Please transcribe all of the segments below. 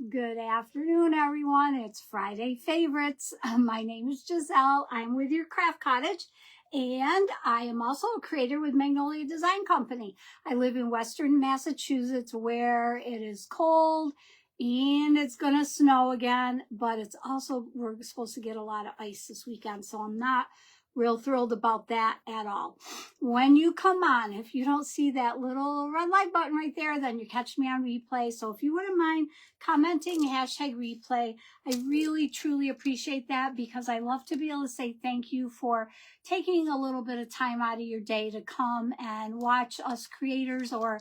Good afternoon, everyone. It's Friday Favorites. My name is Giselle. I'm with your Craft Cottage, and I am also a creator with Magnolia Design Company. I live in Western Massachusetts where it is cold and it's going to snow again, but we're supposed to get a lot of ice this weekend, so I'm not real thrilled about that at all. When you come on, if you don't see that little red light button right there, then you catch me on replay. So if you wouldn't mind commenting #replay, I really truly appreciate that, because I love to be able to say thank you for taking a little bit of time out of your day to come and watch us creators, or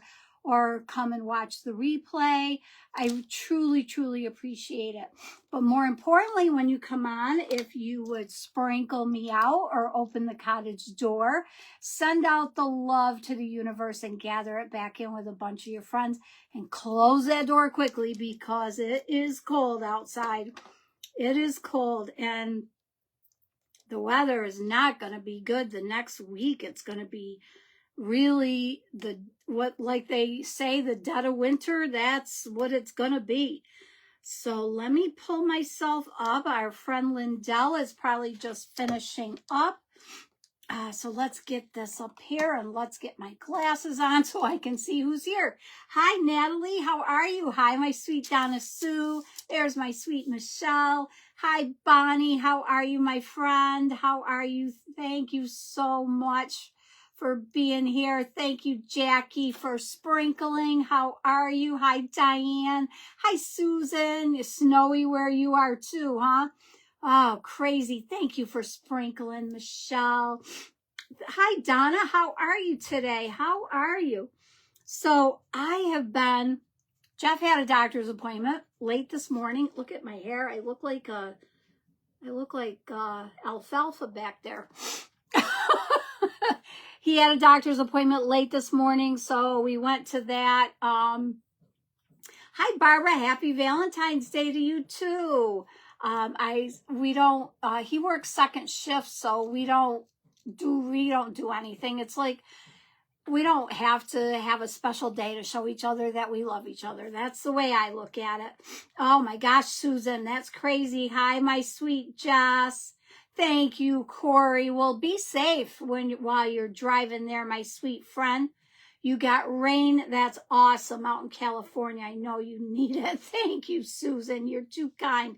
come and watch the replay. I truly, truly appreciate it. But more importantly, when you come on, if you would sprinkle me out or open the cottage door, send out the love to the universe and gather it back in with a bunch of your friends, and close that door quickly because it is cold outside. It is cold, and the weather is not going to be good the next week. It's going to be really like they say, the dead of winter. That's what it's going to be. So let me pull myself up. Our friend Lindell is probably just finishing up. So let's get this up here, and let's get my glasses on so I can see who's here. Hi, Natalie. How are you? Hi, my sweet Donna Sue. There's my sweet Michelle. Hi, Bonnie. How are you, my friend? How are you? Thank you so much for being here. Thank you, Jackie, for sprinkling. How are you? Hi, Diane. Hi, Susan. It's snowy where you are too, huh? Oh, crazy. Thank you for sprinkling, Michelle. Hi, Donna. How are you today? How are you? So Jeff had a doctor's appointment late this morning. Look at my hair. I look like alfalfa back there. He had a doctor's appointment late this morning, so we went to that. Hi, Barbara. Happy Valentine's Day to you too. He works second shift, so we don't do anything. It's like we don't have to have a special day to show each other that we love each other. That's the way I look at it. Oh my gosh, Susan, that's crazy. Hi, my sweet Jess. Thank you, Corey. Well, be safe while you're driving there, my sweet friend. You got rain. That's awesome out in California. I know you need it. Thank you, Susan. You're too kind.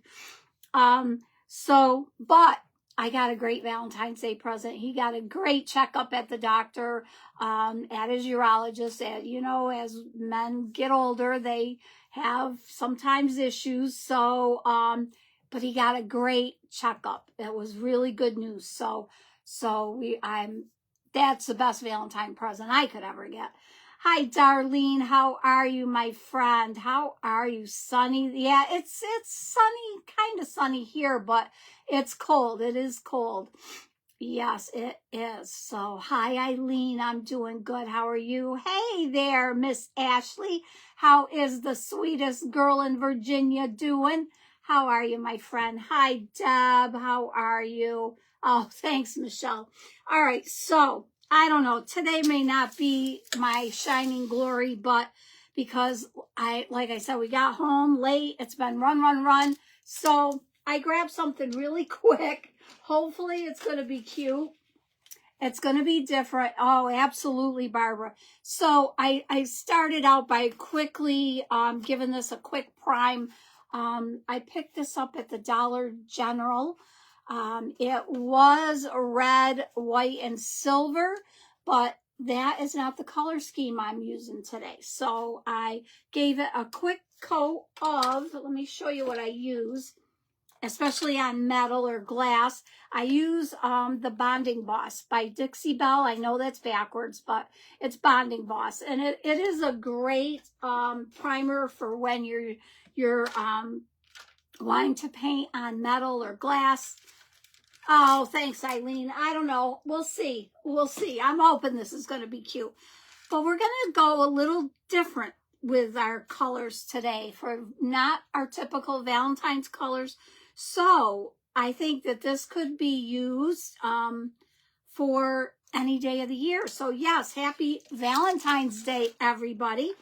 But I got a great Valentine's Day present. He got a great checkup at the doctor, at his urologist. As men get older, they have sometimes issues. But he got a great checkup. It was really good news. That's the best Valentine present I could ever get. Hi, Darlene. How are you, my friend? How are you? Sunny? Yeah, it's sunny, kind of sunny here, but it's cold. It is cold. Yes, it is. So, hi, Eileen. I'm doing good. How are you? Hey there, Miss Ashley. How is the sweetest girl in Virginia doing? How are you, my friend? Hi, Deb. How are you? Oh, thanks, Michelle. All right, so I don't know. Today may not be my shining glory, but because like I said, we got home late. It's been run. So I grabbed something really quick. Hopefully it's going to be cute. It's going to be different. Oh, absolutely, Barbara. So I started out by quickly giving this a quick prime. I picked this up at the Dollar General. It was red, white, and silver, but that is not the color scheme I'm using today. So I gave it a quick coat of, let me show you what I use, especially on metal or glass. I use the Bonding Boss by Dixie Belle. I know that's backwards, but it's Bonding Boss. And it is a great primer for when you're wanting to paint on metal or glass. Oh, thanks, Eileen. I don't know. We'll see. I'm hoping this is going to be cute. But we're going to go a little different with our colors today, for not our typical Valentine's colors. So I think that this could be used for any day of the year. So yes, happy Valentine's Day, everybody.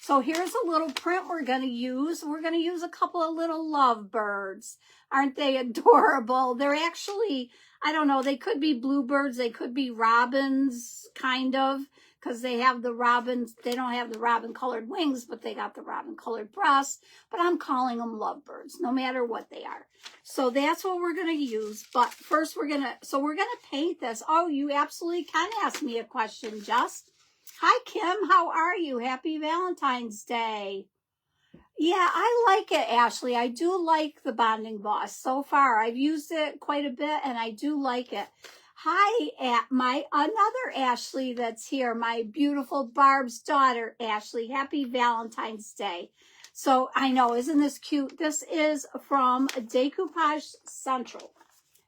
So here's a little print we're going to use. We're going to use a couple of little lovebirds. Aren't they adorable? They're actually, I don't know, they could be bluebirds, they could be robins, kind of, because they have the robins. They don't have the robin colored wings, but they got the robin colored breasts. But I'm calling them lovebirds, no matter what they are. So that's what we're going to use. But first we're going to paint this. Oh, you absolutely can ask me a question, Jess. Hi, Kim. How are you? Happy Valentine's Day. Yeah, I like it, Ashley. I do like the Bonding Boss so far. I've used it quite a bit, and I do like it. Hi, another Ashley that's here, my beautiful Barb's daughter, Ashley. Happy Valentine's Day. So I know, isn't this cute? This is from Decoupage Central.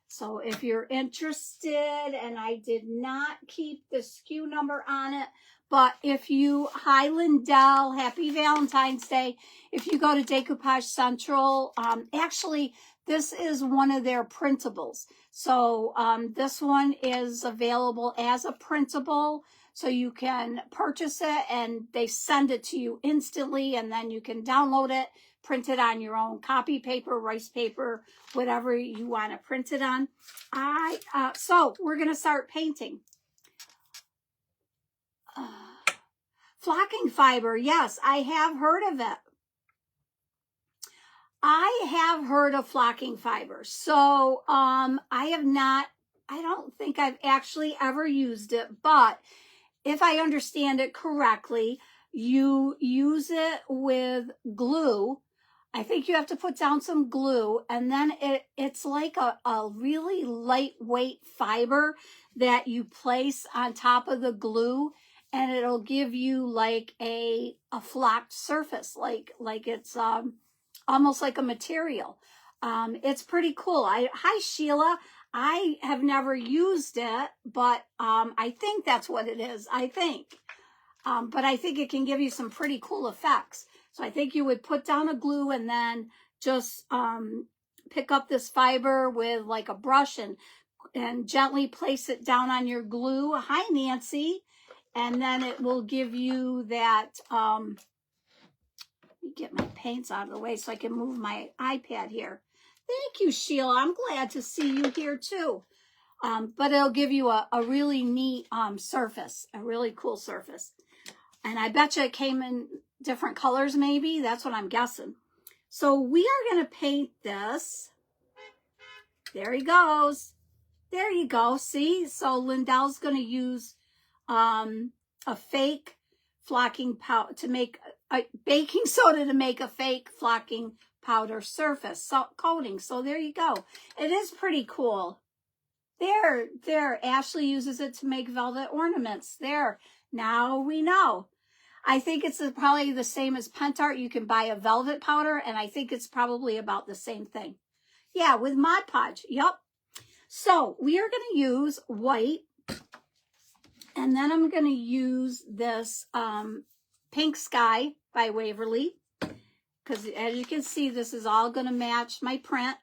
So if you're interested, and I did not keep the SKU number on it, but if you, hi Lindell, happy Valentine's Day. If you go to Decoupage Central, actually, this is one of their printables. So this one is available as a printable. So you can purchase it and they send it to you instantly, and then you can download it, print it on your own copy paper, rice paper, whatever you want to print it on. So we're going to start painting. Flocking fiber, yes, I have heard of it. I have heard of flocking fiber. So I don't think I've actually ever used it, but if I understand it correctly, you use it with glue. I think you have to put down some glue, and then it's like a really lightweight fiber that you place on top of the glue, and it'll give you like a flocked surface, like it's almost like a material. It's pretty cool. Hi Sheila. I have never used it, but I think that's what it is. I think. But I think it can give you some pretty cool effects. So I think you would put down a glue and then just pick up this fiber with like a brush and gently place it down on your glue. Hi, Nancy. And then it will give you that, let me get my paints out of the way so I can move my iPad here. Thank you, Sheila. I'm glad to see you here too. But it'll give you a really neat surface, a really cool surface. And I bet you it came in different colors maybe. That's what I'm guessing. So we are going to paint this. There he goes. There you go. See? So Lindell's going to use a fake flocking powder to make a baking soda to make a fake flocking powder surface coating. So there you go. It is pretty cool. There. Ashley uses it to make velvet ornaments. There. Now we know. I think it's probably the same as Pentart. You can buy a velvet powder, and I think it's probably about the same thing. Yeah, with Mod Podge. Yep. So we are going to use white, and then I'm going to use this Pink Sky by Waverly, because as you can see, this is all going to match my print.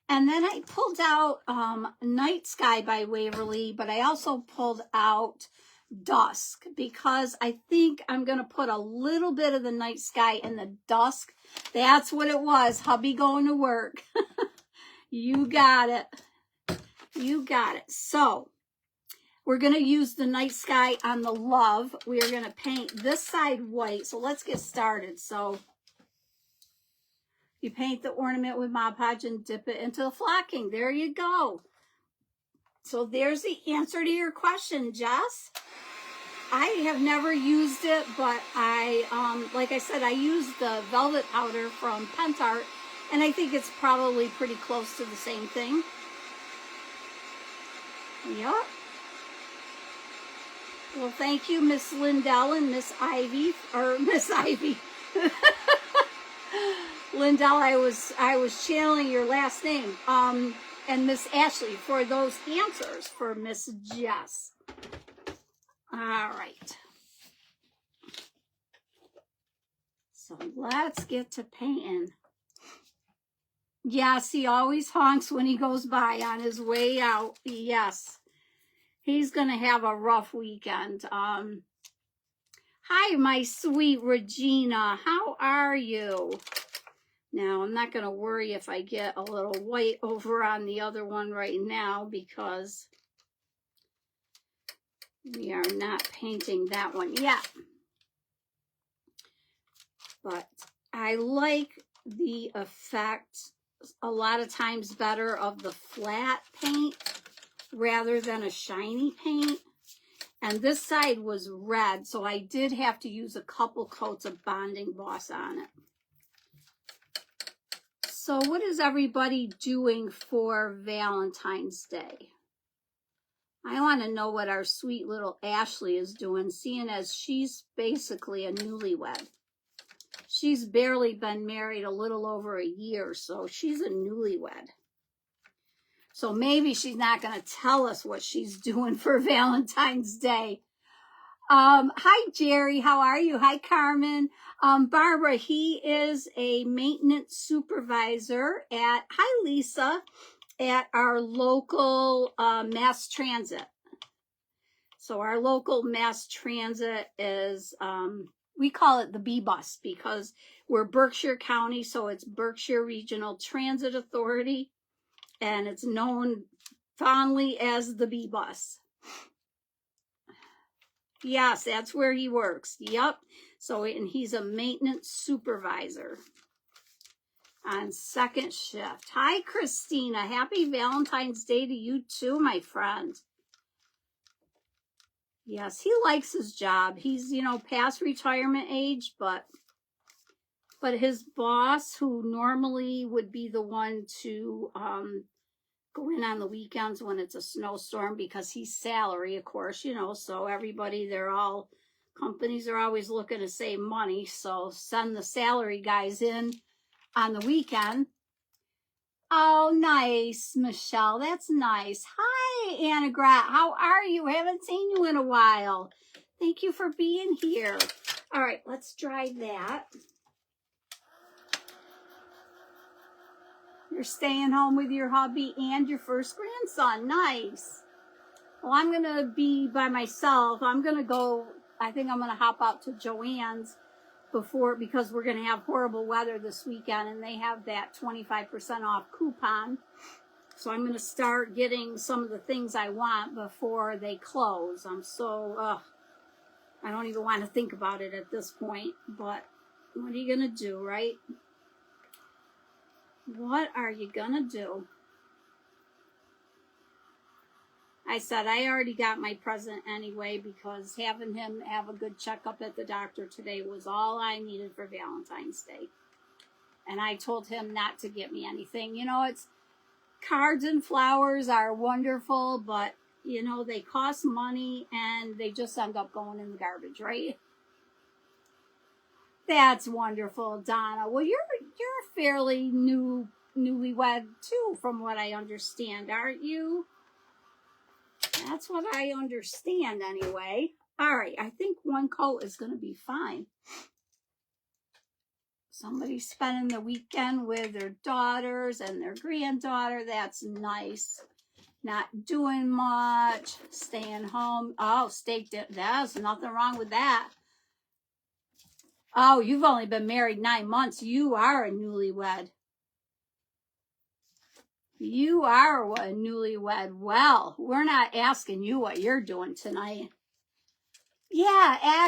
And then I pulled out Night Sky by Waverly, but I also pulled out Dusk, because I think I'm going to put a little bit of the Night Sky in the Dusk. That's what it was. Hubby going to work. You got it. You got it. So we're going to use the Night Sky on the Love. We are going to paint this side white. So let's get started. So you paint the ornament with Mod Podge and dip it into the flocking. There you go. So there's the answer to your question, Jess. I have never used it, but like I said, I used the velvet powder from Pentart, and I think it's probably pretty close to the same thing. Yep. Well, thank you, Miss Lindell and Miss Ivy, or Miss Ivy. Lindell, I was channeling your last name. And Miss Ashley for those answers for Miss Jess. All right. So let's get to painting. Yes, he always honks when he goes by on his way out. Yes. He's going to have a rough weekend. Hi, my sweet Regina. How are you? Now, I'm not going to worry if I get a little white over on the other one right now because we are not painting that one yet. But I like the effect a lot of times better of the flat paint rather than a shiny paint. And this side was red, so I did have to use a couple coats of Bonding Boss on it. So what is everybody doing for Valentine's Day? I want to know what our sweet little Ashley is doing, seeing as she's basically a newlywed. She's barely been married a little over a year, so she's a newlywed. So maybe she's not going to tell us what she's doing for Valentine's Day. Hi, Jerry. How are you? Hi, Carmen. Barbara, he is a maintenance supervisor at, hi, Lisa, at our local mass transit. So our local mass transit is, we call it the B-Bus because we're Berkshire County, so it's Berkshire Regional Transit Authority, and it's known fondly as the B-Bus. Yes, that's where he works. Yep. So, and he's a maintenance supervisor on second shift. Hi, Christina. Happy Valentine's Day to you too, my friend. Yes, he likes his job. He's, you know, past retirement age, but his boss, who normally would be the one to go in on the weekends when it's a snowstorm, because he's salary, of course, you know, so everybody, companies are always looking to save money, so send the salary guys in on the weekend. Oh, nice, Michelle. That's nice. Hi, Anna Grat. How are you? Haven't seen you in a while. Thank you for being here. All right, let's dry that. You're staying home with your hubby and your first grandson. Nice. Well, I'm going to be by myself. I'm going to go, I think I'm going to hop out to Joann's because we're going to have horrible weather this weekend, and they have that 25% off coupon. So I'm going to start getting some of the things I want before they close. I'm so, I don't even want to think about it at this point, but what are you going to do, right? What are you going to do? I said I already got my present anyway, because having him have a good checkup at the doctor today was all I needed for Valentine's Day. And I told him not to get me anything. You know, it's cards and flowers are wonderful, but, you know, they cost money and they just end up going in the garbage, right? That's wonderful, Donna. Well, you're fairly newlywed too, from what I understand, aren't you? That's what I understand anyway. All right, I think one coat is going to be fine. Somebody's spending the weekend with their daughters and their granddaughter. That's nice. Not doing much, staying home. Oh, there's nothing wrong with that. Oh, you've only been married 9 months. You are a newlywed. You are a newlywed. Well, we're not asking you what you're doing tonight. Yeah,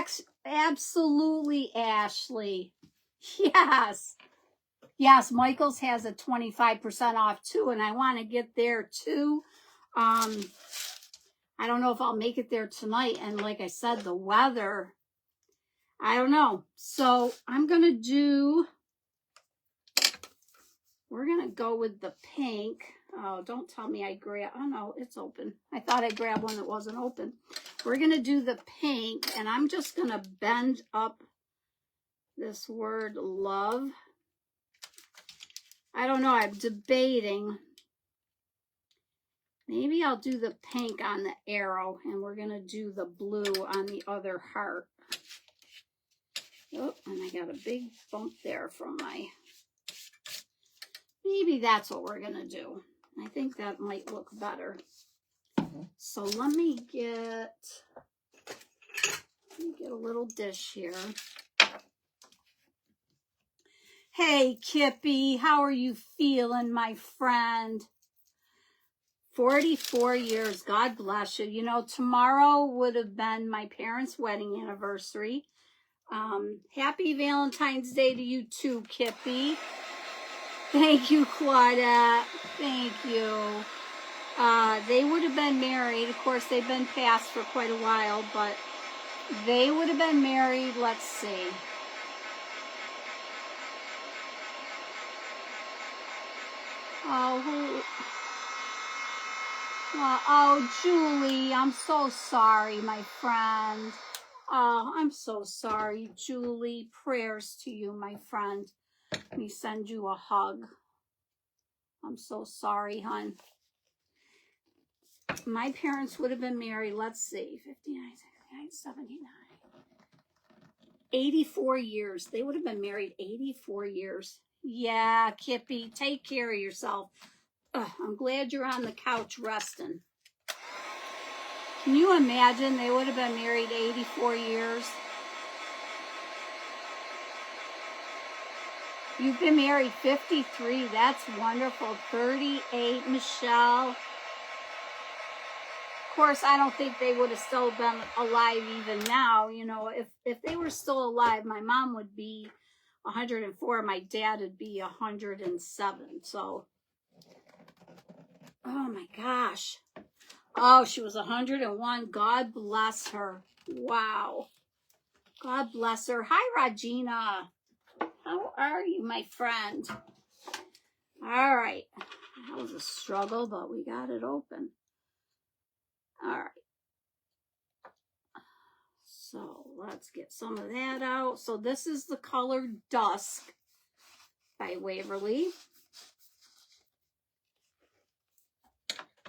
absolutely, Ashley. Yes. Yes, Michael's has a 25% off too, and I want to get there too. I don't know if I'll make it there tonight. And like I said, the weather, I don't know. So we're going to go with the pink. Oh, don't tell me oh no, it's open. I thought I grabbed one that wasn't open. We're going to do the pink, and I'm just going to bend up this word love. I don't know, I'm debating. Maybe I'll do the pink on the arrow, and we're going to do the blue on the other heart. Oh, and I got a big bump there from maybe that's what we're going to do. I think that might look better. So let me get Let me get a little dish here. Hey, Kippy, how are you feeling, my friend? 44 years. God bless you. You know, tomorrow would have been my parents' wedding anniversary. Happy Valentine's Day to you too, Kippy. Thank you, Claudette. Thank you. They would have been married. Of course, they've been passed for quite a while, but they would have been married, let's see. Oh, Julie, I'm so sorry, my friend. Oh, I'm so sorry, Julie. Prayers to you, my friend. Let me send you a hug. I'm so sorry, hon. My parents would have been married, let's see, 59, 69, 79, 84 years. They would have been married 84 years. Yeah, Kippy, take care of yourself. I'm glad you're on the couch resting. Can you imagine they would have been married 84 years? You've been married 53. That's wonderful. 38, Michelle. Of course, I don't think they would have still been alive even now. You know, if they were still alive, my mom would be 104. My dad would be 107. So, oh my gosh. Oh, she was 101. God bless her. Wow. God bless her. Hi, Regina. How are you, my friend? All right. That was a struggle, but we got it open. All right. So let's get some of that out. So this is the color Dusk by Waverly.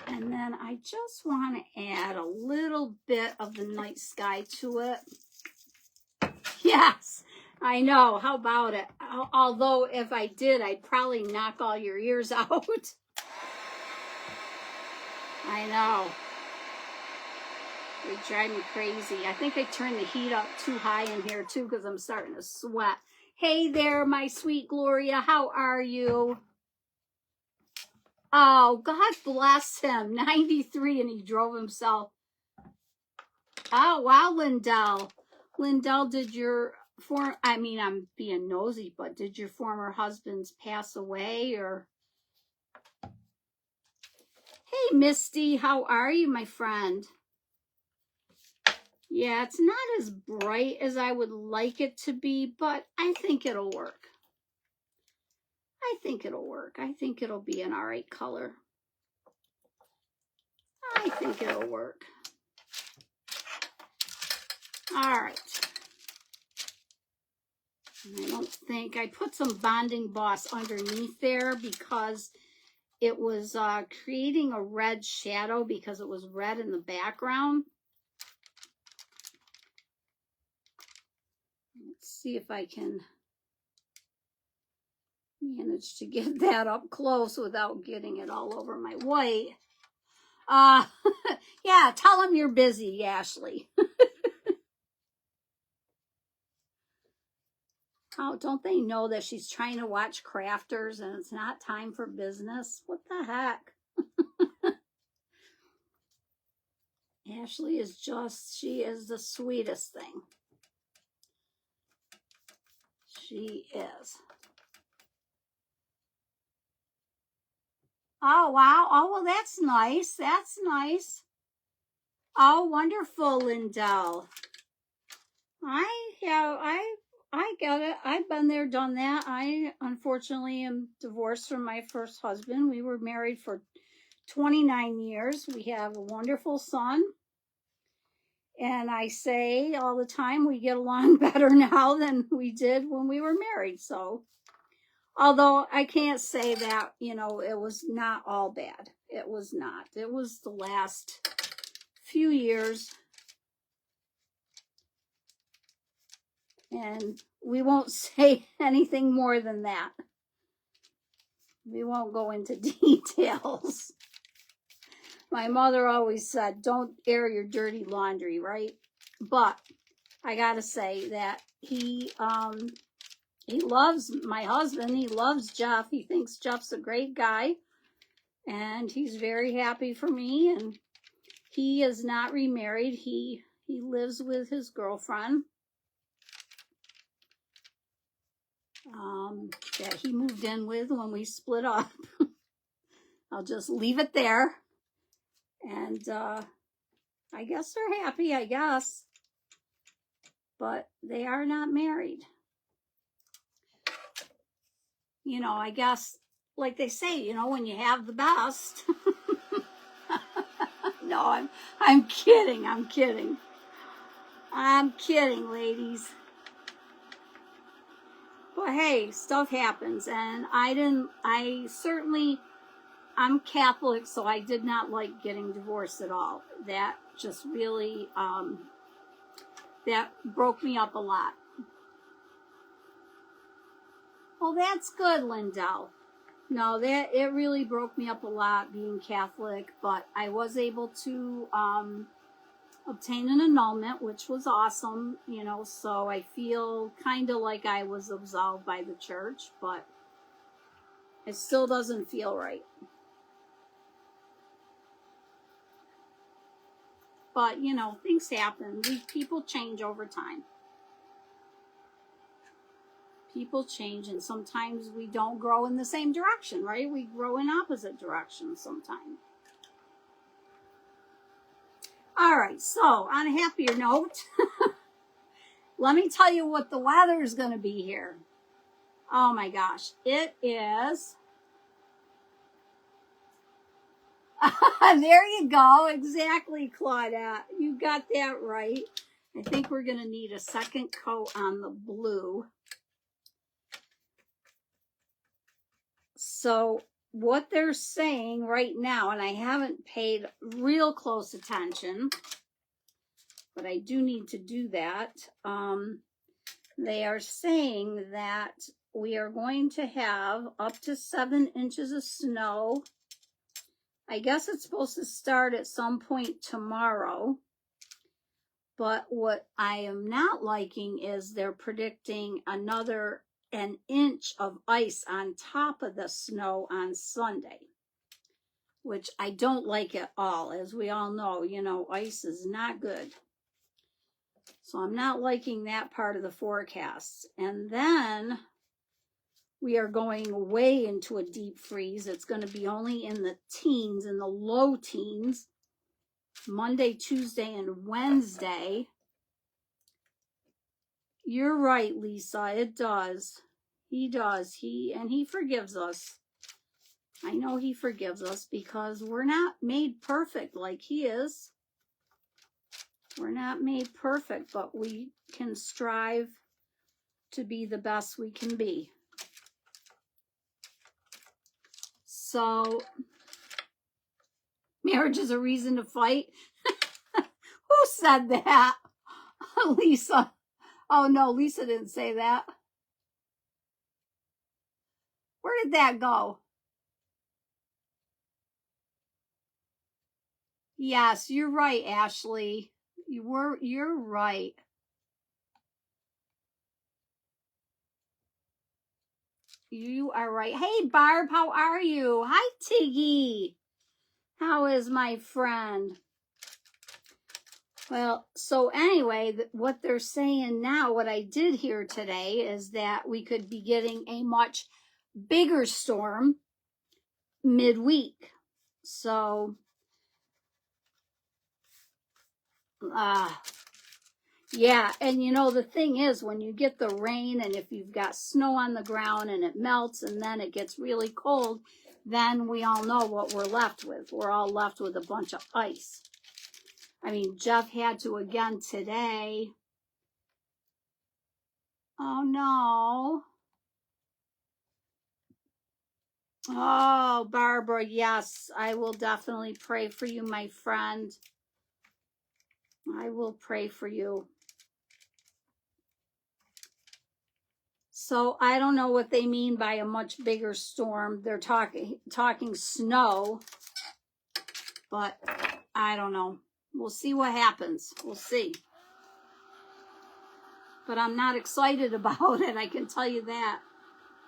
And then I just want to add a little bit of the night sky to it. Yes, I know. How about it? Although if I did, I'd probably knock all your ears out. I know. They drive me crazy. I think I turned the heat up too high in here too because I'm starting to sweat. Hey there, my sweet Gloria. How are you? Oh, God bless him. 93 and he drove himself. Oh, wow, Lindell. Lindell, did your I'm being nosy, but did your former husbands pass away or? Hey, Misty, how are you, my friend? Yeah, it's not as bright as I would like it to be, but I think it'll work. I think it'll work. I think it'll be an all right color. I think it'll work. All right. I don't think I put some Bonding Boss underneath there because it was creating a red shadow because it was red in the background. Let's see if I can manage to get that up close without getting it all over my white. Yeah, tell them you're busy, Ashley. Oh, don't they know that she's trying to watch Crafters and it's not time for business? What the heck? Ashley is she is the sweetest thing. She is. Oh, wow. Oh, well, that's nice. That's nice. Oh, wonderful, Lindell. I get it. I've been there, done that. I unfortunately am divorced from my first husband. We were married for 29 years. We have a wonderful son. And I say all the time, we get along better now than we did when we were married. So, although I can't say that, you know, it was not all bad. It was not. It was the last few years. And we won't say anything more than that. We won't go into details. My mother always said, don't air your dirty laundry, right? But I gotta say that he loves my husband. He loves Jeff. He thinks Jeff's a great guy, and he's very happy for me. And he is not remarried. He lives with his girlfriend that he moved in with when we split up. I'll just leave it there. And I guess they're happy, I guess. But they are not married. You know, I guess, like they say, you know, when you have the best. No, I'm kidding. I'm kidding. I'm kidding, ladies. But hey, stuff happens, and I'm Catholic, so I did not like getting divorced at all. That just really, that broke me up a lot. Well, that's good, Lindell. No, it really broke me up a lot being Catholic, but I was able to obtain an annulment, which was awesome, you know, so I feel kind of like I was absolved by the church, but it still doesn't feel right. But, you know, things happen. People change over time. People change, and sometimes we don't grow in the same direction, right? We grow in opposite directions sometimes. All right, so on a happier note, let me tell you what the weather is going to be here. Oh my gosh, it is. There you go. Exactly, Claudette. You got that right. I think we're going to need a second coat on the blue. So what they're saying right now, and I haven't paid real close attention, but I do need to do that. They are saying that we are going to have up to 7 inches of snow. I guess it's supposed to start at some point tomorrow. But what I am not liking is they're predicting an inch of ice on top of the snow on Sunday, which I don't like at all. As we all know, you know, ice is not good. So I'm not liking that part of the forecast. And then we are going way into a deep freeze. It's going to be only in the teens, in the low teens, Monday, Tuesday, and Wednesday. You're right, Lisa. It does. He does. He forgives us. I know he forgives us because we're not made perfect like he is. We're not made perfect, but we can strive to be the best we can be. So, marriage is a reason to fight. Who said that? Lisa. Oh, no, Lisa didn't say that. Where did that go? Yes, you're right, Ashley. You're right. You are right. Hey, Barb, how are you? Hi, Tiggy. How is my friend? Well, so anyway, what they're saying now, what I did hear today is that we could be getting a much bigger storm midweek. So, yeah, and you know, the thing is, when you get the rain and if you've got snow on the ground and it melts and then it gets really cold, then we all know what we're left with. We're all left with a bunch of ice. I mean, Jeff had to again today. Oh, no. Oh, Barbara, yes, I will definitely pray for you, my friend. I will pray for you. So I don't know what they mean by a much bigger storm. They're talking snow, but I don't know. We'll see what happens. We'll see. but I'm not excited about it, I can tell you that.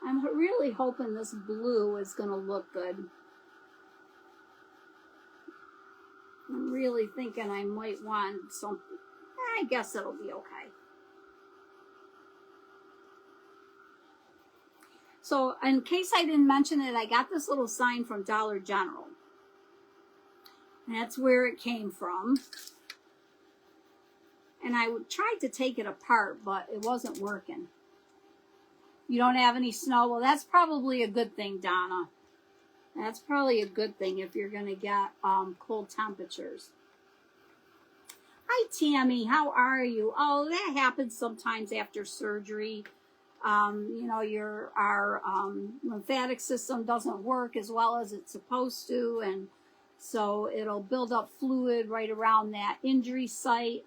I'm really hoping this blue is going to look good. I'm really thinking I might want some, I guess it'll be okay. So in case I didn't mention it, I got this little sign from Dollar General. That's where it came from. And I tried to take it apart, but it wasn't working. You don't have any snow? Well, that's probably a good thing, Donna. That's probably a good thing if you're going to get cold temperatures. Hi, Tammy. How are you? Oh, that happens sometimes after surgery. You know, our lymphatic system doesn't work as well as it's supposed to, and so it'll build up fluid right around that injury site.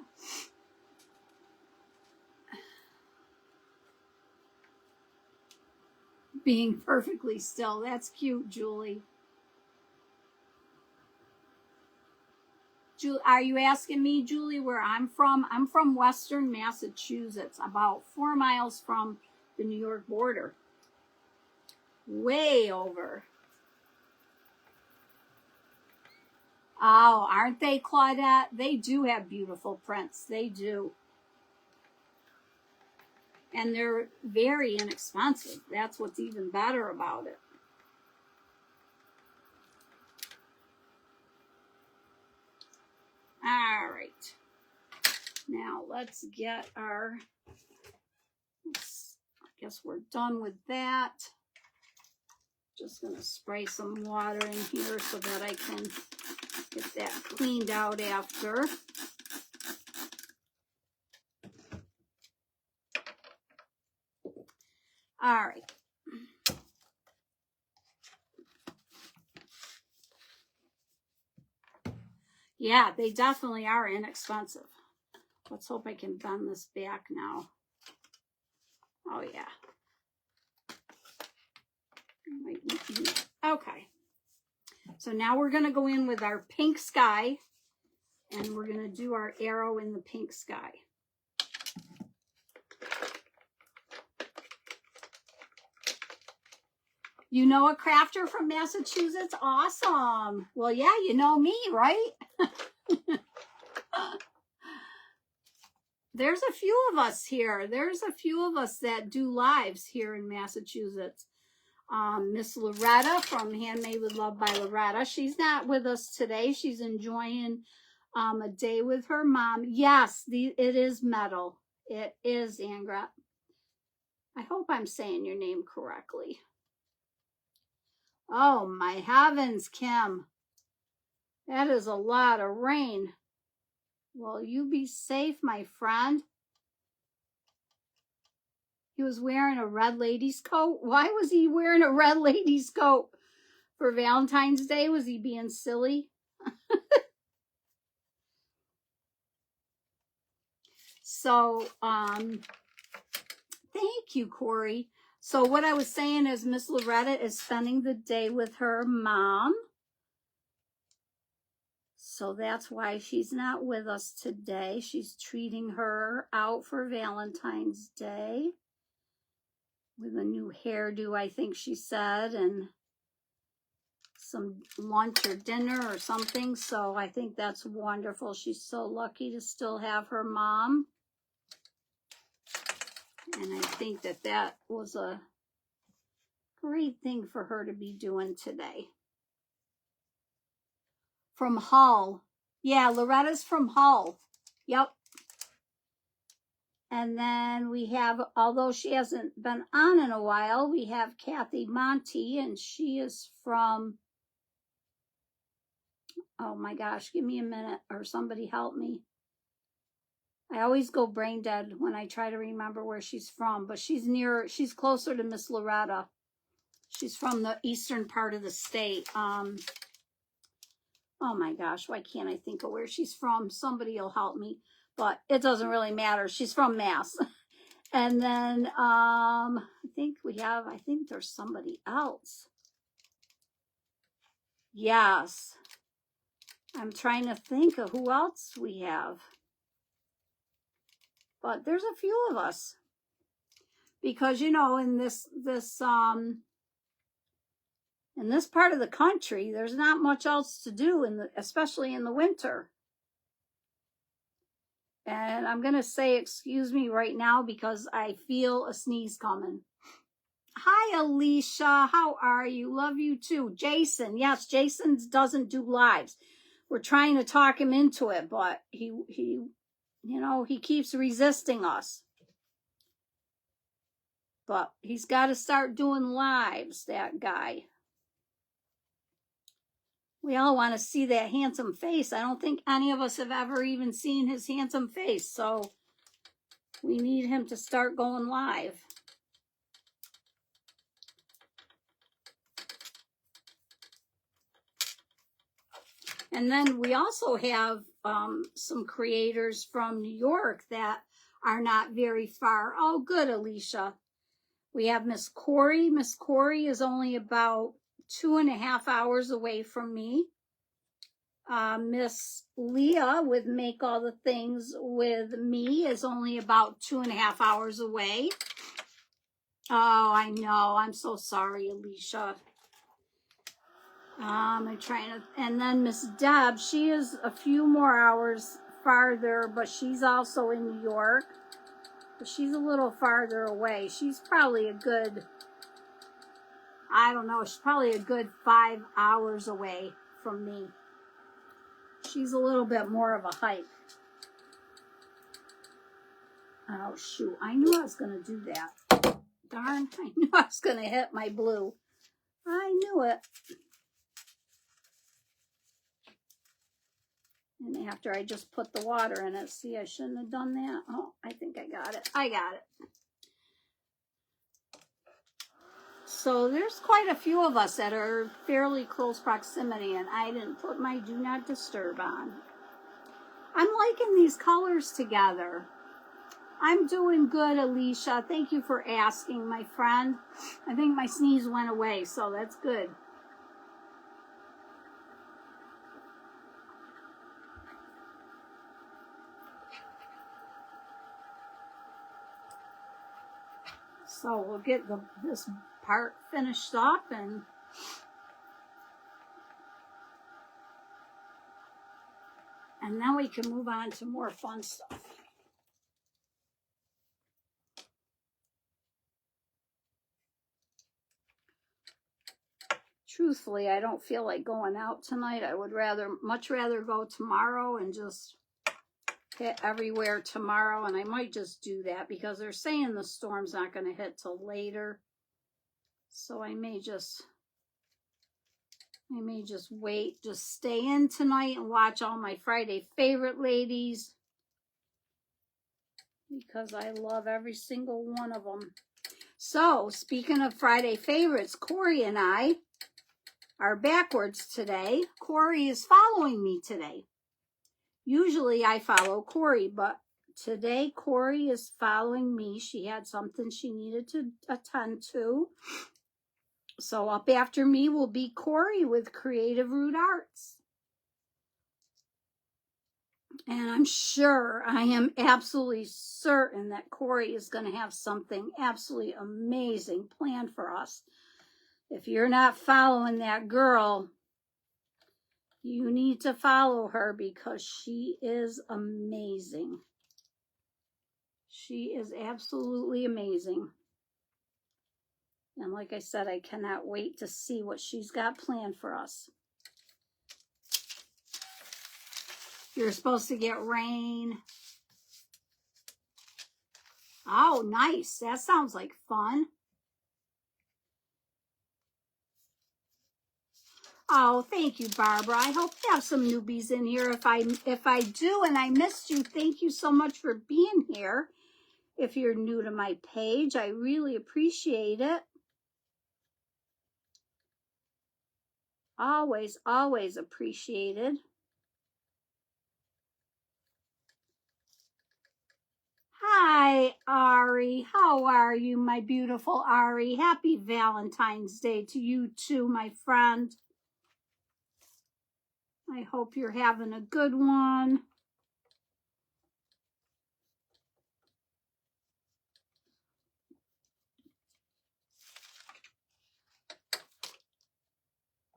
Being perfectly still. That's cute, Julie. Are you asking me, Julie, where I'm from? I'm from Western Massachusetts, about 4 miles from the New York border. Way over. Oh, aren't they, Claudette? They do have beautiful prints. They do. And they're very inexpensive. That's what's even better about it. All right. Now let's get our, I guess we're done with that. Just going to spray some water in here so that I can get that cleaned out after. All right. Yeah, they definitely are inexpensive. Let's hope I can bend this back now. Oh, yeah. Okay. So now we're going to go in with our pink sky, and we're going to do our arrow in the pink sky. You know a crafter from Massachusetts? Awesome. Well, yeah, you know me, right? There's a few of us here. There's a few of us that do lives here in Massachusetts. Miss Loretta from Handmade with Love by Loretta. She's not with us today. She's enjoying a day with her mom. Yes, it is metal. It is, Angra. I hope I'm saying your name correctly. Oh, my heavens, Kim. That is a lot of rain. Well, you be safe, my friend. He was wearing a red lady's coat. Why was he wearing a red lady's coat? For Valentine's Day? Was he being silly? So, thank you, Corey. So what I was saying is Miss Loretta is spending the day with her mom. So that's why she's not with us today. She's treating her out for Valentine's Day with a new hairdo, I think she said, and some lunch or dinner or something. So I think that's wonderful. She's so lucky to still have her mom. And I think that that was a great thing for her to be doing today. From Hull. Yeah, Loretta's from Hull. Yep. And then we have, although she hasn't been on in a while, we have Kathy Monty, and she is from, oh my gosh, give me a minute, or somebody help me. I always go brain dead when I try to remember where she's from, but she's closer to Miss Loretta. She's from the eastern part of the state. Oh my gosh, why can't I think of where she's from? Somebody will help me, but it doesn't really matter. She's from Mass. And then I think there's somebody else. Yes. I'm trying to think of who else we have. but there's a few of us. Because, you know, in this part of the country, there's not much else to do, especially in the winter. And I'm going to say excuse me right now because I feel a sneeze coming. Hi, Alicia. How are you? Love you too. Jason. Yes, Jason doesn't do lives. We're trying to talk him into it, but he you know, he keeps resisting us. But he's got to start doing lives, that guy. We all want to see that handsome face. I don't think any of us have ever even seen his handsome face. So we need him to start going live. And then we also have some creators from New York that are not very far. Oh, good, Alicia. We have Miss Corey. Miss Corey is only about 2.5 hours away from me. Miss Leah with Make All the Things With Me is only about 2.5 hours away. Oh, I know. I'm so sorry, Alicia. I'm trying to, and then Miss Deb, she is a few more hours farther, but she's also in New York. But she's a little farther away. She's probably a good, I don't know, she's probably a good 5 hours away from me. She's a little bit more of a hike. Oh, shoot. I knew I was going to do that. Darn, I knew I was going to hit my blue. I knew it. And after I just put the water in it, see, I shouldn't have done that. Oh, I think I got it. I got it. So there's quite a few of us that are fairly close proximity, and I didn't put my Do Not Disturb on. I'm liking these colors together. I'm doing good, Alicia. Thank you for asking, my friend. I think my sneeze went away, so that's good. So we'll get this part finished up, and then we can move on to more fun stuff. Truthfully, I don't feel like going out tonight. I would much rather go tomorrow and just hit everywhere tomorrow, and I might just do that because they're saying the storm's not going to hit till later. So I may just wait, just stay in tonight and watch all my Friday favorite ladies because I love every single one of them. So, speaking of Friday favorites, Corey and I are backwards today. Corey is following me today. Usually I follow Corey, but today Corey is following me. She had something she needed to attend to. So up after me will be Corey with Creative Root Arts. And I am absolutely certain that Corey is going to have something absolutely amazing planned for us. If you're not following that girl, you need to follow her because she is amazing. She is absolutely amazing. And like I said, I cannot wait to see what she's got planned for us. You're supposed to get rain. Oh, nice. That sounds like fun. Oh, thank you, Barbara. I hope you have some newbies in here. If I do and I missed you, thank you so much for being here. If you're new to my page, I really appreciate it. Always, always appreciated. Hi, Ari. How are you, my beautiful Ari? Happy Valentine's Day to you too, my friend. I hope you're having a good one.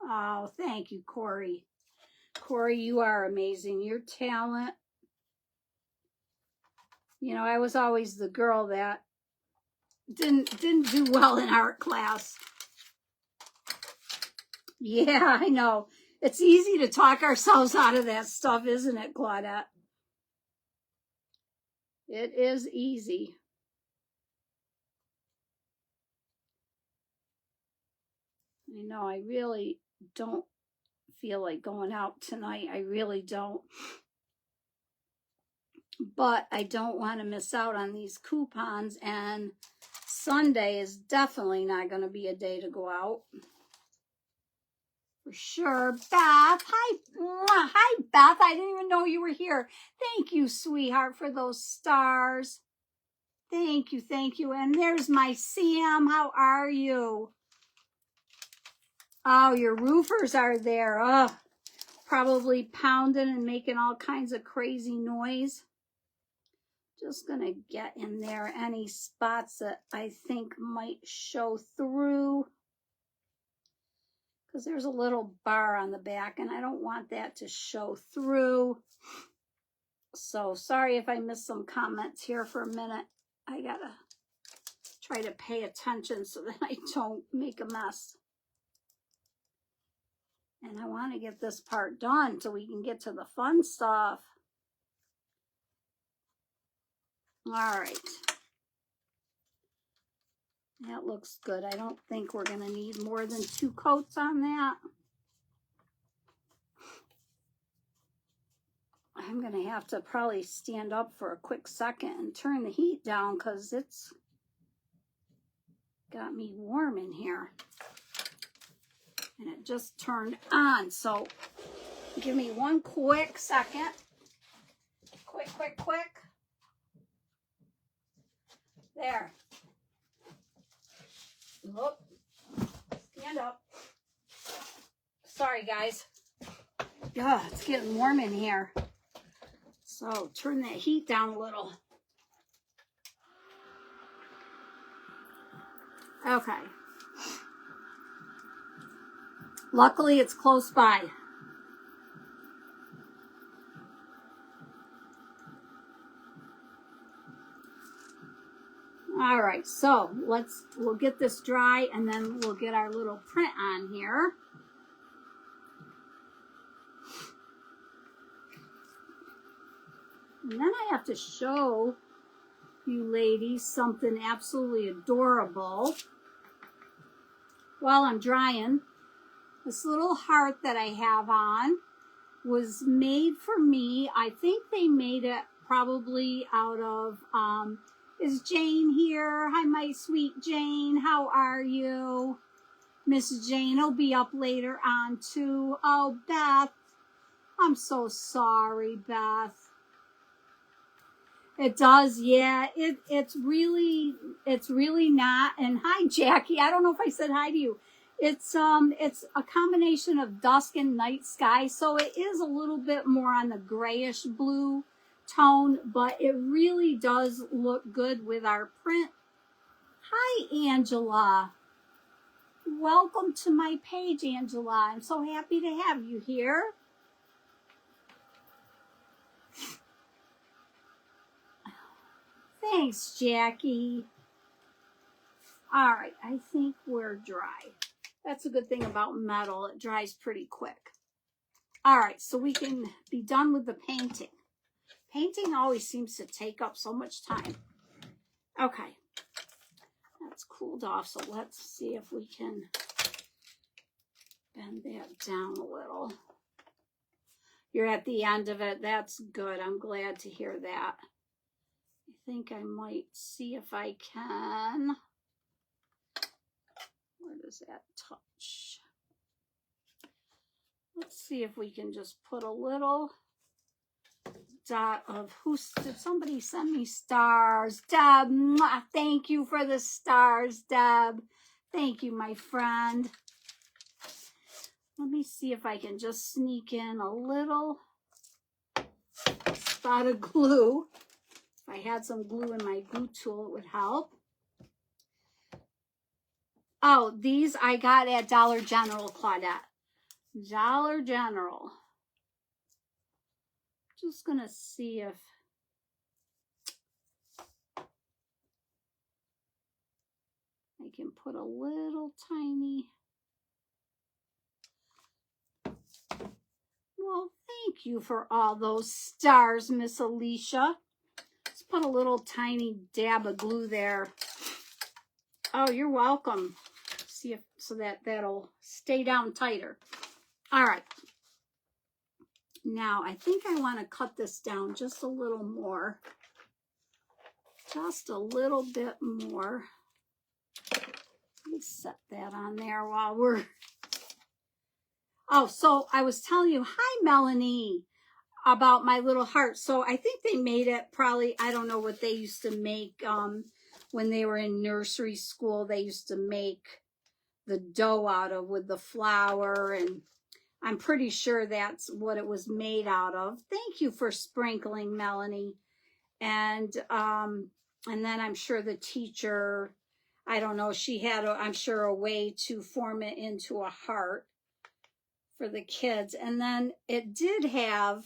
Oh, thank you, Corey. Corey, you are amazing. Your talent. You know, I was always the girl that didn't do well in art class. Yeah, I know. It's easy to talk ourselves out of that stuff, isn't it, Claudette? It is easy. I know, I really don't feel like going out tonight. I really don't. But I don't want to miss out on these coupons, and Sunday is definitely not going to be a day to go out. For sure. Beth, hi. Hi, Beth. I didn't even know you were here. Thank you, sweetheart, for those stars. Thank you, thank you. And there's my Sam. How are you? Oh, your roofers are there. Oh, probably pounding and making all kinds of crazy noise. Just going to get in there any spots that I think might show through. Because there's a little bar on the back and I don't want that to show through. So sorry if I missed some comments here for a minute. I got to try to pay attention so that I don't make a mess. And I want to get this part done so we can get to the fun stuff. All right. That looks good. I don't think we're going to need more than 2 coats on that. I'm going to have to probably stand up for a quick second and turn the heat down because it's got me warm in here. And it just turned on. So give me one quick second. Quick. There. Oh, stand up. Sorry, guys. Yeah, it's getting warm in here. So turn that heat down a little. Okay. Luckily, it's close by. All right, so we'll get this dry and then we'll get our little print on here. And then I have to show you ladies something absolutely adorable while I'm drying. This little heart that I have on was made for me. I think they made it probably out of, is Jane here? Hi, my sweet Jane. How are you? Miss Jane will be up later on too. Oh, Beth. I'm so sorry, Beth. It does, yeah. It's really not. And hi, Jackie. I don't know if I said hi to you. It's a combination of dusk and night sky, so it is a little bit more on the grayish blue tone, but it really does look good with our print. Hi, Angela. Welcome to my page, Angela. I'm so happy to have you here. Thanks, Jackie. All right, I think we're dry. That's a good thing about metal. It dries pretty quick. All right, so we can be done with the painting. Painting always seems to take up so much time. Okay, that's cooled off, so let's see if we can bend that down a little. You're at the end of it. That's good. I'm glad to hear that. I think I might see if I can. Where does that touch? Let's see if we can just put a little dot of did somebody send me stars? Deb, thank you for the stars, Deb. Thank you, my friend. Let me see if I can just sneak in a little spot of glue. If I had some glue in my glue tool, it would help. Oh, these I got at Dollar General, Claudette. Dollar General. Just gonna see if I can put a little tiny. Well, thank you for all those stars, Miss Alicia. Let's put a little tiny dab of glue there. Oh, you're welcome. See if so that'll stay down tighter. All right. Now, I think I want to cut this down just a little more. Just a little bit more. Let me set that on there while we're... Oh, so I was telling you, hi, Melanie, about my little heart. So I think they made it probably, I don't know what they used to make when they were in nursery school. They used to make the dough out of with the flour, and I'm pretty sure that's what it was made out of. Thank you for sprinkling, Melanie. And then I'm sure the teacher, I don't know, she had, I'm sure, a way to form it into a heart for the kids. And then it did have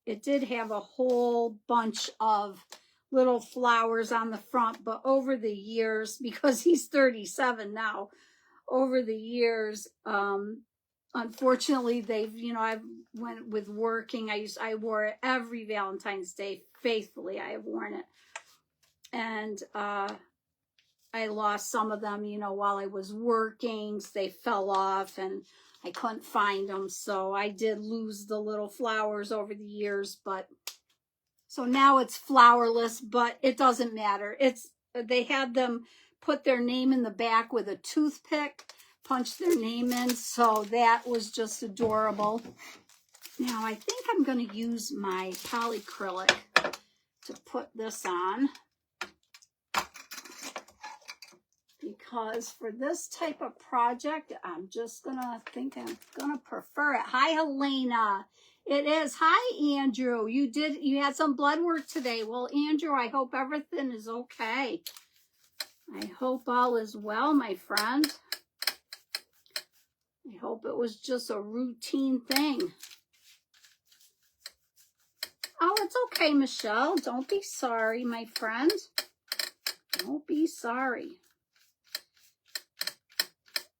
a whole bunch of little flowers on the front, but over the years, because he's 37 now, over the years, unfortunately, they've, I went with working. I wore it every Valentine's Day faithfully. I have worn it. And I lost some of them, while I was working. So they fell off and I couldn't find them. So I did lose the little flowers over the years, but so now it's flowerless, but it doesn't matter. They had them put their name in the back with a toothpick, punch their name in. So that was just adorable. Now I think I'm going to use my polyacrylic to put this on, because for this type of project, I'm gonna prefer it. Hi, Helena. It is. Hi, Andrew. You had some blood work today. Well, Andrew, I hope everything is okay. I hope all is well, my friend. I hope it was just a routine thing. Oh, it's okay, Michelle. Don't be sorry, my friend. Don't be sorry.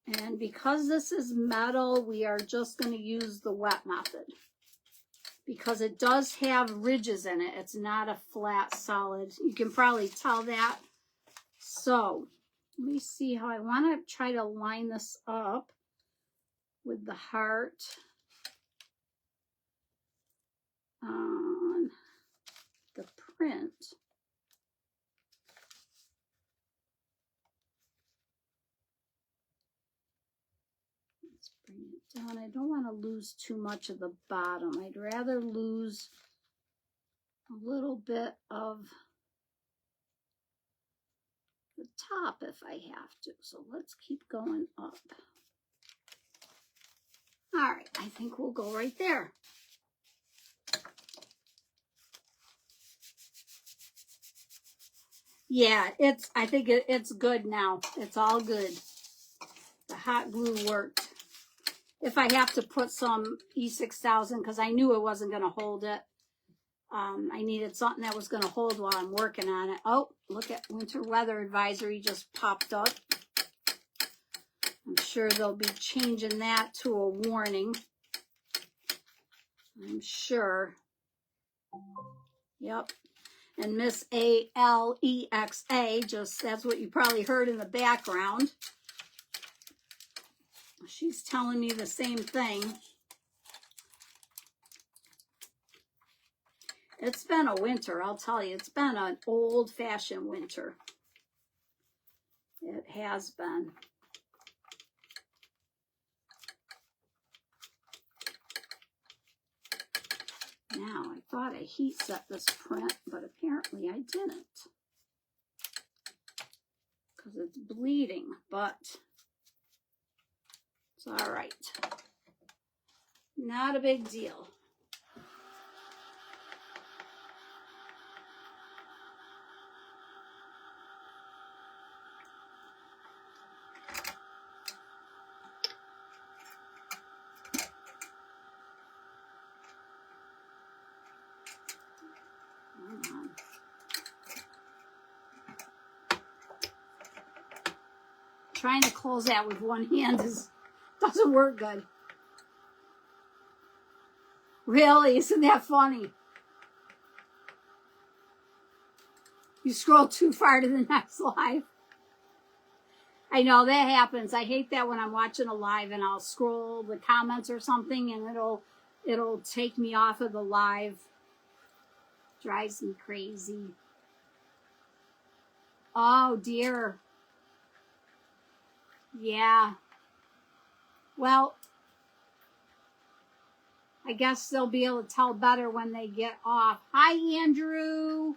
And because this is metal, we are just going to use the wet method, because it does have ridges in it. It's not a flat solid. You can probably tell that. So let me see how I want to try to line this up with the heart on the print. Let's bring it down. I don't want to lose too much of the bottom. I'd rather lose a little bit of the top if I have to. So let's keep going up. All right, I think we'll go right there. Yeah, I think it's good now. It's all good. The hot glue worked. If I have to put some E6000, because I knew it wasn't going to hold it. I needed something that was going to hold while I'm working on it. Oh, look at winter weather advisory just popped up. I'm sure they'll be changing that to a warning. I'm sure. Yep. And Miss Alexa, just that's what you probably heard in the background. She's telling me the same thing. It's been a winter, I'll tell you. It's been an old-fashioned winter. It has been. Now, I thought I heat set this print, but apparently I didn't. Because it's bleeding, but it's all right. Not a big deal. Trying to close that with one hand doesn't work good. Really? Isn't that funny? You scroll too far to the next live. I know that happens. I hate that when I'm watching a live and I'll scroll the comments or something and it'll take me off of the live. Drives me crazy. Oh dear. Yeah. Well, I guess they'll be able to tell better when they get off. Hi, Andrew.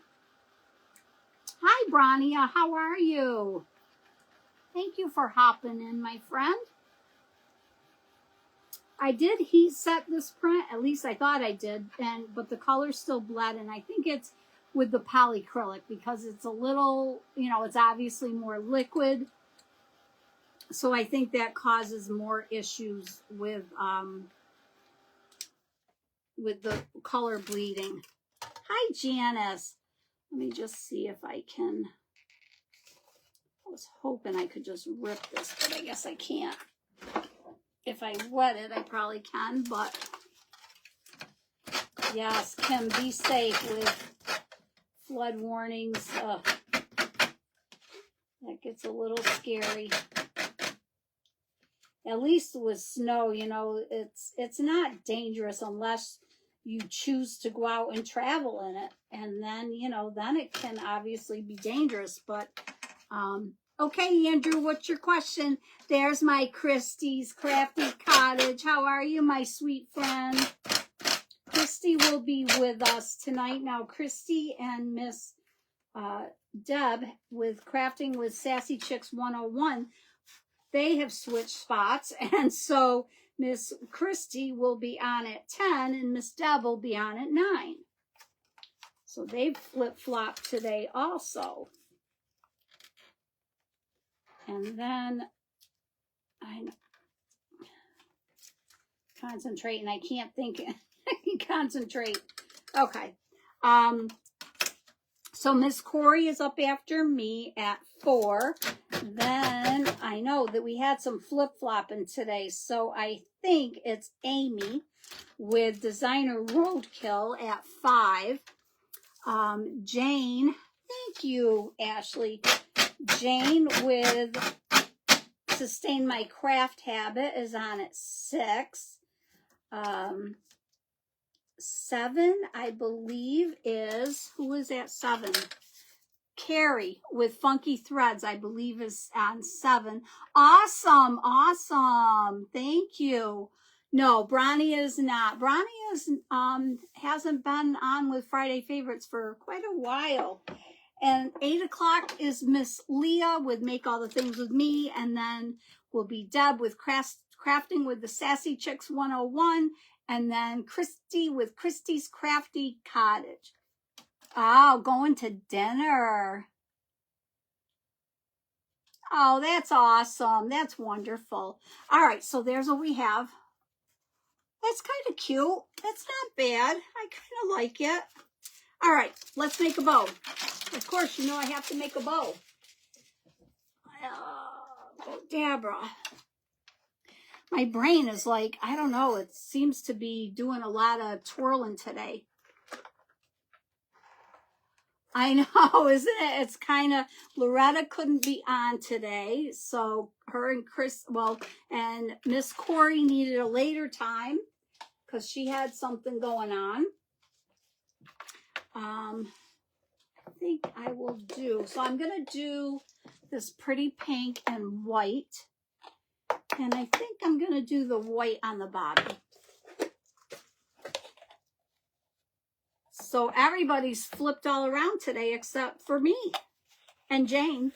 Hi, Bronia. How are you? Thank you for hopping in, my friend. I did heat set this print, at least I thought I did, but the color's still bled, and I think it's with the polyacrylic because it's a little, it's obviously more liquid. So I think that causes more issues with the color bleeding. Hi, Janice. Let me just see if I can. I was hoping I could just rip this, but I guess I can't. If I wet it, I probably can, but yes, Kim, be safe with flood warnings. That gets a little scary. At least with snow, it's not dangerous unless you choose to go out and travel in it. And then, then it can obviously be dangerous. But, okay, Andrew, what's your question? There's my Christy's Crafty Cottage. How are you, my sweet friend? Christy will be with us tonight. Now, Christy and Miss Deb with Crafting with Sassy Chicks 101, they have switched spots. And so Miss Christy will be on at 10 and Miss Deb will be on at 9. So they've flip-flopped today also. And then I'm concentrating. I can't think. I can concentrate. Okay. So Miss Corey is up after me at 4. Then I know that we had some flip-flopping today. So I think it's Amy with Designer Roadkill at 5. Jane, thank you, Ashley. Jane with Sustain My Craft Habit is on at 6. 7, I believe, is, who is at 7? Carrie with Funky Threads, I believe, is on 7. Awesome, awesome. Thank you. No, Bronnie is not. Bronnie is, hasn't been on with Friday Favorites for quite a while. And 8 o'clock is Miss Leah with Make All the Things With Me. And then will be Deb with Crafting with the Sassy Chicks 101. And then Christy with Christy's Crafty Cottage. Oh, going to dinner. Oh, that's awesome. That's wonderful. All right, so there's what we have. That's kind of cute. That's not bad. I kind of like it. All right, let's make a bow. Of course, I have to make a bow. Deborah. My brain is like, I don't know, it seems to be doing a lot of twirling today. I know, isn't it? It's kind of, Loretta couldn't be on today, so her and Chris, and Miss Corey needed a later time because she had something going on. I think I will do, so I'm going to do this pretty pink and white, and I think I'm going to do the white on the bottom. So everybody's flipped all around today except for me and Jane.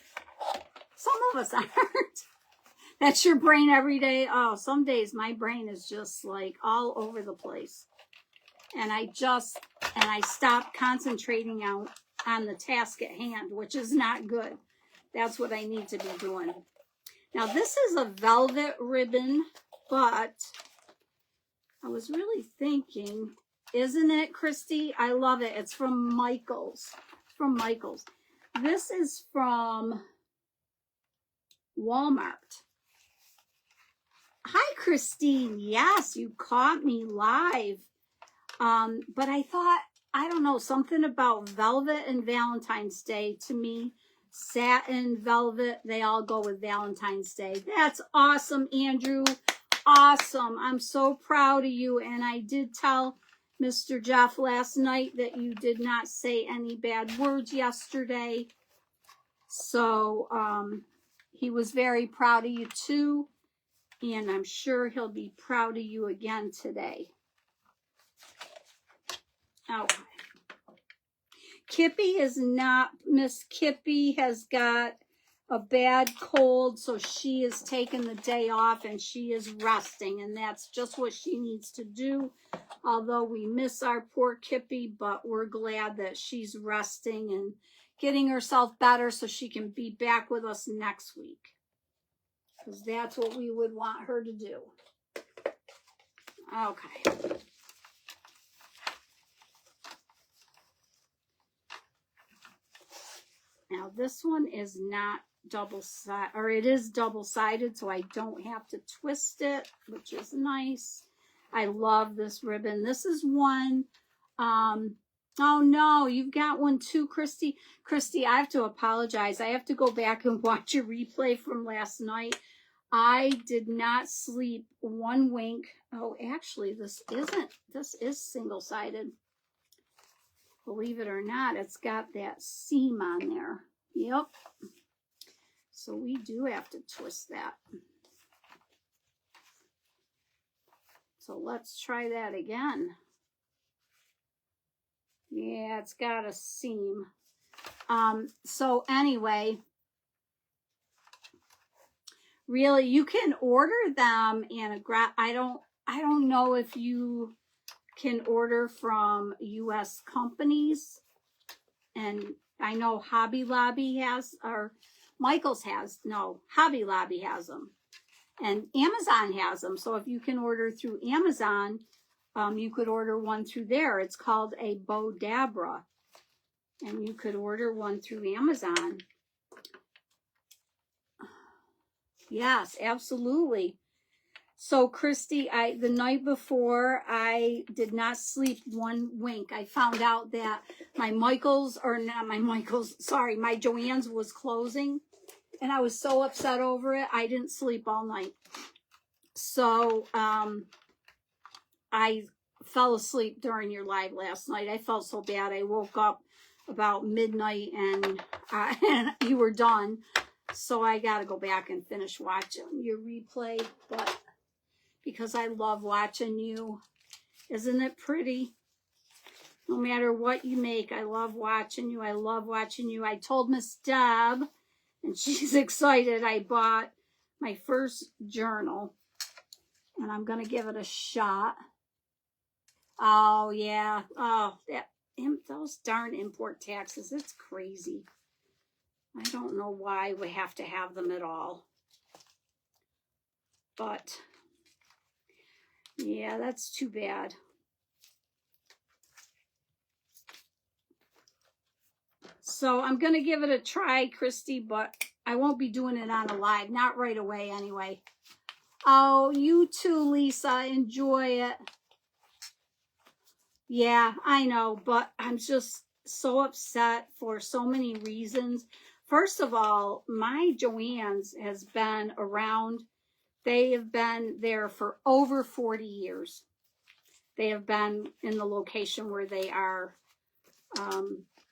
Some of us aren't. That's your brain every day. Oh, some days my brain is just like all over the place. And I stop concentrating on the task at hand, which is not good. That's what I need to be doing. Now this is a velvet ribbon, but I was really thinking, isn't it, Christy? I love it. It's from Michaels. It's from Michaels. This is from Walmart. Hi, Christine. Yes, you caught me live. But I thought, I don't know, something about velvet and Valentine's Day to me. Satin, velvet, they all go with Valentine's Day. That's awesome, Andrew. Awesome. I'm so proud of you. And I did tell Mr. Jeff last night that you did not say any bad words yesterday. So he was very proud of you too. And I'm sure he'll be proud of you again today. Okay. Kippy is not, Miss Kippy has got a bad cold, so she is taking the day off and she is resting, and that's just what she needs to do. Although we miss our poor Kippy, but we're glad that she's resting and getting herself better so she can be back with us next week. Because that's what we would want her to do. Okay. Now this one is not double-sided, or it is double-sided, so I don't have to twist it, which is nice. I love this ribbon. This is one, oh no, you've got one too, Christy. Christy, I have to apologize. I have to go back and watch a replay from last night. I did not sleep one wink. Oh, actually, this is single-sided. Believe it or not, it's got that seam on there. Yep. So we do have to twist that. So let's try that again. Yeah, it's got a seam. So anyway, really, you can order them in I don't know if you can order from U.S. companies, and I know Hobby Lobby has, or Michaels has, no, Hobby Lobby has them, and Amazon has them. So if you can order through Amazon, you could order one through there. It's called a Bodabra, and you could order one through Amazon. Yes, absolutely. So Christy, the night before, I did not sleep one wink. I found out that my Michaels, or not my Michaels, sorry, my Joann's was closing, and I was so upset over it, I didn't sleep all night. So I fell asleep during your live last night. I felt so bad. I woke up about midnight and you were done. So I got to go back and finish watching your replay, but because I love watching you. Isn't it pretty? No matter what you make, I love watching you. I love watching you. I told Miss Deb, and she's excited, I bought my first journal, and I'm going to give it a shot. Oh, yeah. Oh, those darn import taxes. It's crazy. I don't know why we have to have them at all. But yeah, that's too bad. So I'm going to give it a try, Christy, but I won't be doing it on a live. Not right away anyway. Oh, you too, Lisa. Enjoy it. Yeah, I know, but I'm just so upset for so many reasons. First of all, my Joann's has been around. They have been there for over 40 years. They have been in the location where they are.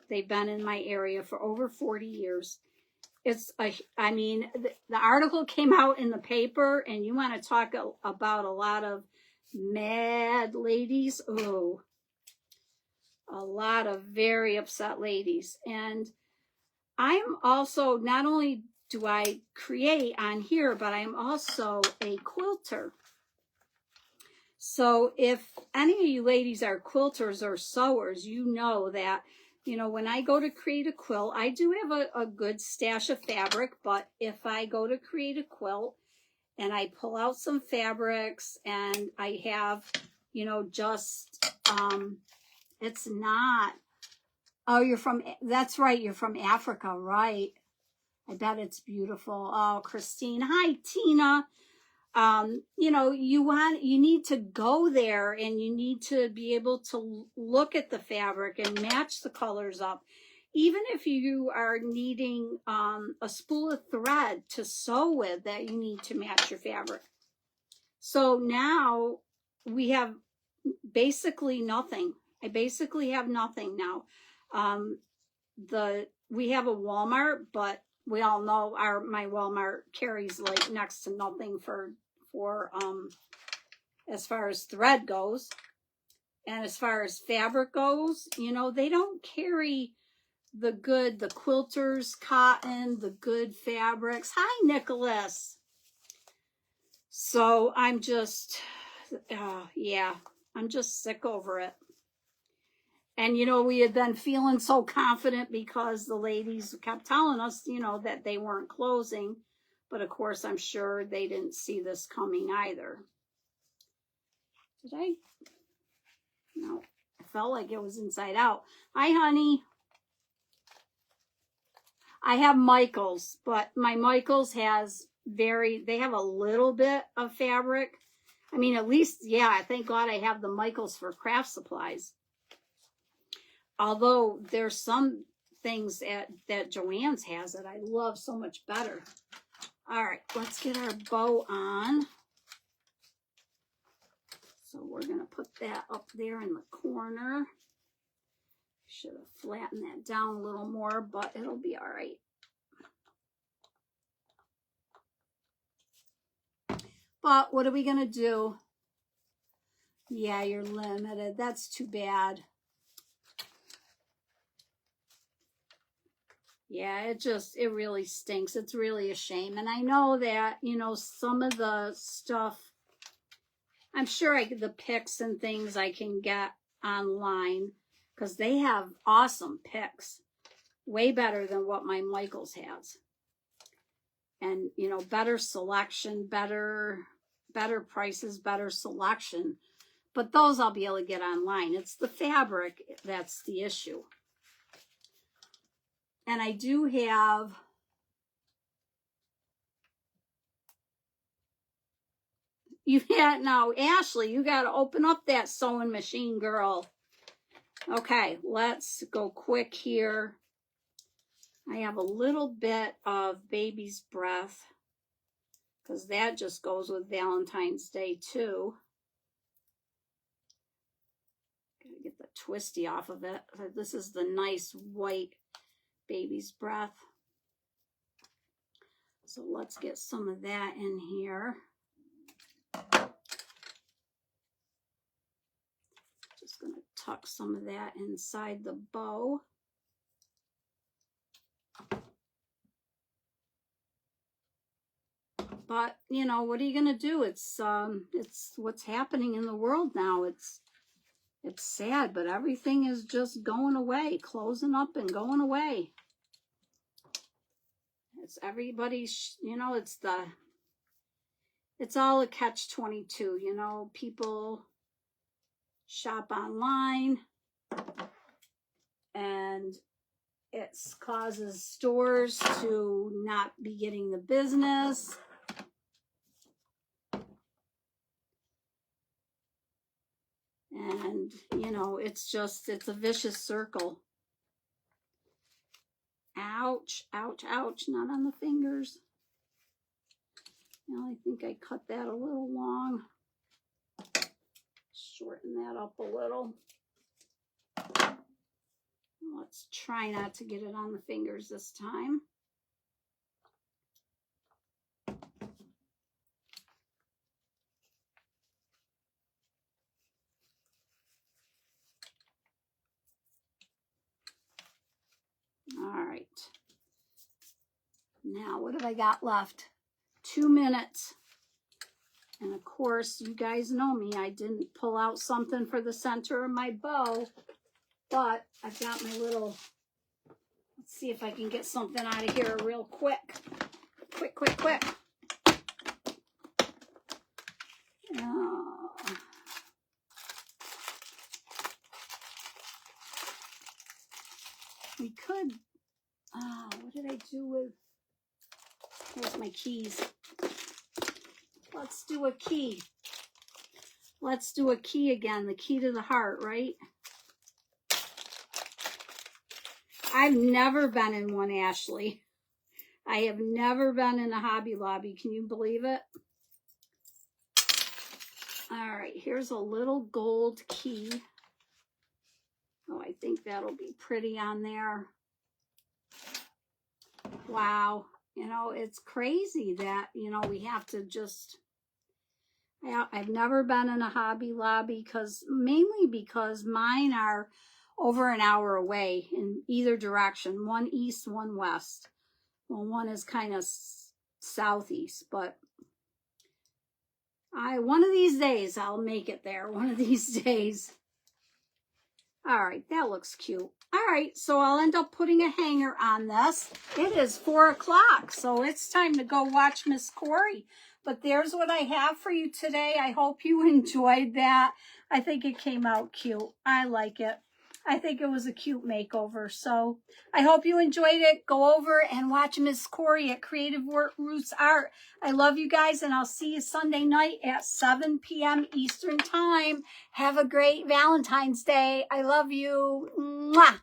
They've been in my area for over 40 years. I mean, the article came out in the paper, and you want to talk about a lot of mad ladies. Oh, a lot of very upset ladies. And I'm also, not only do I create on here, but I'm also a quilter. So if any of you ladies are quilters or sewers, you know that, you know, when I go to create a quilt, I do have a good stash of fabric, but if I go to create a quilt and I pull out some fabrics and I have, you know, just, it's not, oh, that's right, you're from Africa, right? I bet it's beautiful. Oh, Christine. Hi, Tina. You know, you need to go there and you need to be able to look at the fabric and match the colors up. Even if you are needing a spool of thread to sew with, that you need to match your fabric. So now we have basically nothing. I basically have nothing now. We have a Walmart, but we all know my Walmart carries like next to nothing for as far as thread goes. And as far as fabric goes, you know, they don't carry the quilters cotton, the good fabrics. Hi, Nicholas. So I'm just, yeah, I'm just sick over it. And, you know, we had been feeling so confident because the ladies kept telling us, you know, that they weren't closing. But of course, I'm sure they didn't see this coming either. Did I? No, I felt like it was inside out. Hi, honey. I have Michaels, but my Michaels they have a little bit of fabric. I mean, at least, yeah, thank God I have the Michaels for craft supplies. Although there's some things that Joann's has that I love so much better. All right, let's get our bow on. So we're going to put that up there in the corner. Should have flattened that down a little more, but it'll be all right. But what are we going to do? Yeah, you're limited. That's too bad. Yeah, it really stinks. It's really a shame. And I know that, you know, some of the stuff, I'm sure the picks and things I can get online because they have awesome picks. Way better than what my Michaels has. And, you know, better selection, better prices, better selection. But those I'll be able to get online. It's the fabric that's the issue. And I do have now, Ashley, you got to open up that sewing machine, girl. Okay, let's go quick here. I have a little bit of baby's breath because that just goes with Valentine's Day too. Gotta get the twisty off of it. This is the nice white baby's breath. So let's get some of that in here. Just going to tuck some of that inside the bow. But, you know, what are you going to do? It's what's happening in the world now. It's sad, but everything is just going away, closing up and going away. It's everybody's, you know, it's all a catch-22, you know, people shop online and it causes stores to not be getting the business. And, you know, it's a vicious circle. Ouch, ouch, ouch. Not on the fingers. Now I think I cut that a little long. Shorten that up a little. Let's try not to get it on the fingers this time. All right. Now, what have I got left? 2 minutes. And of course, you guys know me. I didn't pull out something for the center of my bow, but I've got my little, let's see if I can get something out of here real quick. Quick, quick, quick. We could, what did I do with, Here's my keys. Let's do a key. Let's do a key again. The key to the heart, right? I've never been in one, Ashley. I have never been in a Hobby Lobby. Can you believe it? All right, here's a little gold key. Oh, I think that'll be pretty on there. Wow. You know, it's crazy that, you know, we have to just... I've never been in a Hobby Lobby mainly because mine are over an hour away in either direction. One east, one west. Well, one is kind of southeast, but one of these days I'll make it there. One of these days. All right, that looks cute. All right, so I'll end up putting a hanger on this. It is 4 o'clock, so it's time to go watch Miss Corey. But there's what I have for you today. I hope you enjoyed that. I think it came out cute. I like it. I think it was a cute makeover. So I hope you enjoyed it. Go over and watch Miss Corey at Creative Roots Art. I love you guys, and I'll see you Sunday night at 7 p.m. Eastern Time. Have a great Valentine's Day. I love you. Mwah.